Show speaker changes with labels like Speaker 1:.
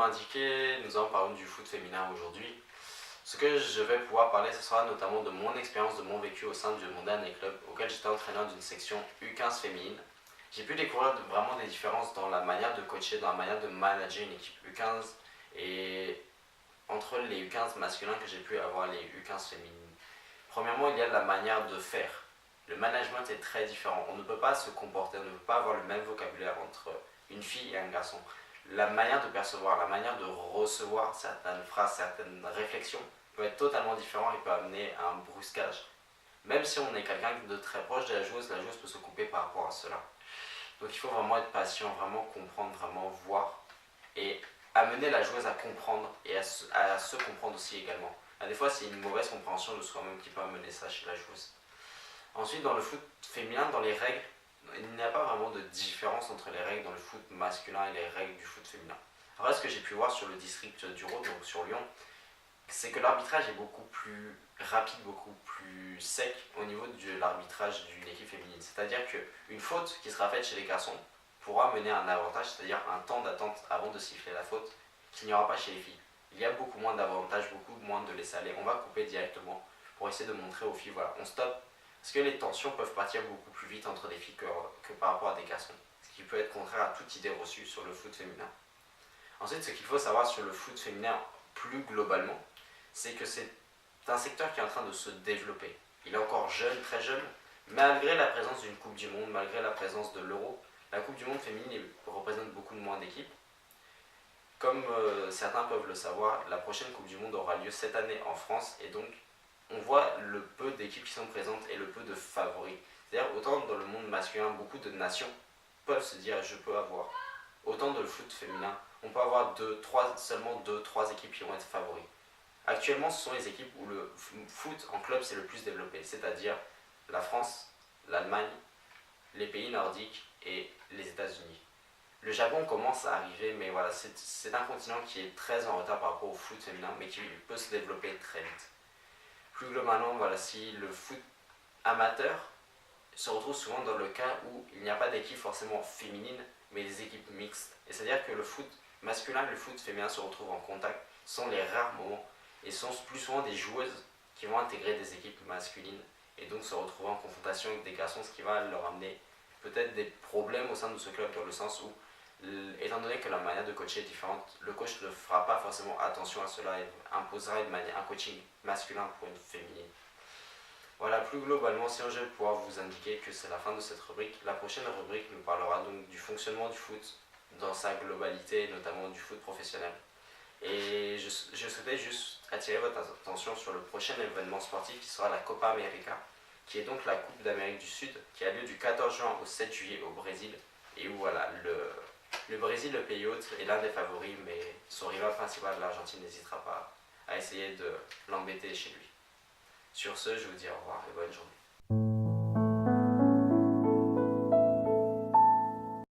Speaker 1: indiqué, nous allons parler du foot féminin aujourd'hui. Ce que je vais pouvoir parler, ce sera notamment de mon expérience, de mon vécu au sein de mon dernier club, auquel j'étais entraîneur d'une section U15 féminine. J'ai pu découvrir vraiment des différences dans la manière de coacher, dans la manière de manager une équipe U15 et entre les U15 masculins que j'ai pu avoir les U15 féminines. Premièrement, il y a la manière de faire. Le management est très différent. On ne peut pas se comporter, on ne peut pas avoir le même vocabulaire entre une fille et un garçon. La manière de percevoir, la manière de recevoir certaines phrases, certaines réflexions peut être totalement différente et peut amener à un brusquage. Même si on est quelqu'un de très proche de la joueuse peut se couper par rapport à cela. Donc il faut vraiment être patient, vraiment comprendre, vraiment voir et amener la joueuse à comprendre et à se comprendre aussi également. Des fois, c'est une mauvaise compréhension de soi-même qui peut amener ça chez la joueuse. Ensuite, dans le foot féminin, dans les règles, il n'y a pas vraiment de différence entre les règles dans le foot masculin et les règles du foot féminin. Après, ce que j'ai pu voir sur le district du Rhône, donc sur Lyon, c'est que l'arbitrage est beaucoup plus rapide, beaucoup plus sec au niveau de l'arbitrage d'une équipe féminine. C'est-à-dire qu'une faute qui sera faite chez les garçons pourra mener à un avantage, c'est-à-dire un temps d'attente avant de siffler la faute, qu'il n'y aura pas chez les filles. Il y a beaucoup moins d'avantages, beaucoup moins de laisser aller. On va couper directement pour essayer de montrer aux filles, voilà, on stoppe. Parce que les tensions peuvent partir beaucoup plus vite entre des filles que par rapport à des garçons. Ce qui peut être contraire à toute idée reçue sur le foot féminin. Ensuite, ce qu'il faut savoir sur le foot féminin plus globalement, c'est que c'est un secteur qui est en train de se développer. Il est encore jeune, très jeune, malgré la présence d'une Coupe du Monde, malgré la présence de l'Euro. La Coupe du Monde féminine représente beaucoup de moins d'équipes. Comme certains peuvent le savoir, la prochaine Coupe du Monde aura lieu cette année en France et donc on voit le peu d'équipes qui sont présentes et le peu de favoris. C'est-à-dire autant dans le monde masculin, beaucoup de nations peuvent se dire je peux avoir. Autant dans le foot féminin, on peut avoir seulement 2-3 équipes qui vont être favoris. Actuellement, ce sont les équipes où le foot en club c'est le plus développé, c'est-à-dire la France, l'Allemagne, les pays nordiques et les États-Unis. Le Japon commence à arriver, mais voilà, c'est un continent qui est très en retard par rapport au foot féminin, mais qui peut se développer très vite. Plus globalement, voilà, si le foot amateur se retrouve souvent dans le cas où il n'y a pas d'équipe forcément féminine, mais des équipes mixtes. Et c'est-à-dire que le foot masculin et le foot féminin se retrouvent en contact, sont les rares moments, et sont plus souvent des joueuses qui vont intégrer des équipes masculines, et donc se retrouver en confrontation avec des garçons, ce qui va leur amener peut-être des problèmes au sein de ce club, dans le sens où, étant donné que la manière de coacher est différente, le coach ne fera pas forcément attention à cela et imposera un coaching masculin pour une féminine. Voilà, plus globalement, si je vais pouvoir vous indiquer que c'est la fin de cette rubrique, la prochaine rubrique nous parlera donc du fonctionnement du foot dans sa globalité, notamment du foot professionnel. Et je souhaitais juste attirer votre attention sur le prochain événement sportif qui sera la Copa América, qui est donc la Coupe d'Amérique du Sud, qui a lieu du 14 juin au 7 juillet au Brésil, et où voilà, le Brésil, le pays hôte, est l'un des favoris, mais son rival principal, l'Argentine, n'hésitera pas à essayer de l'embêter chez lui. Sur ce, je vous dis au revoir et bonne journée.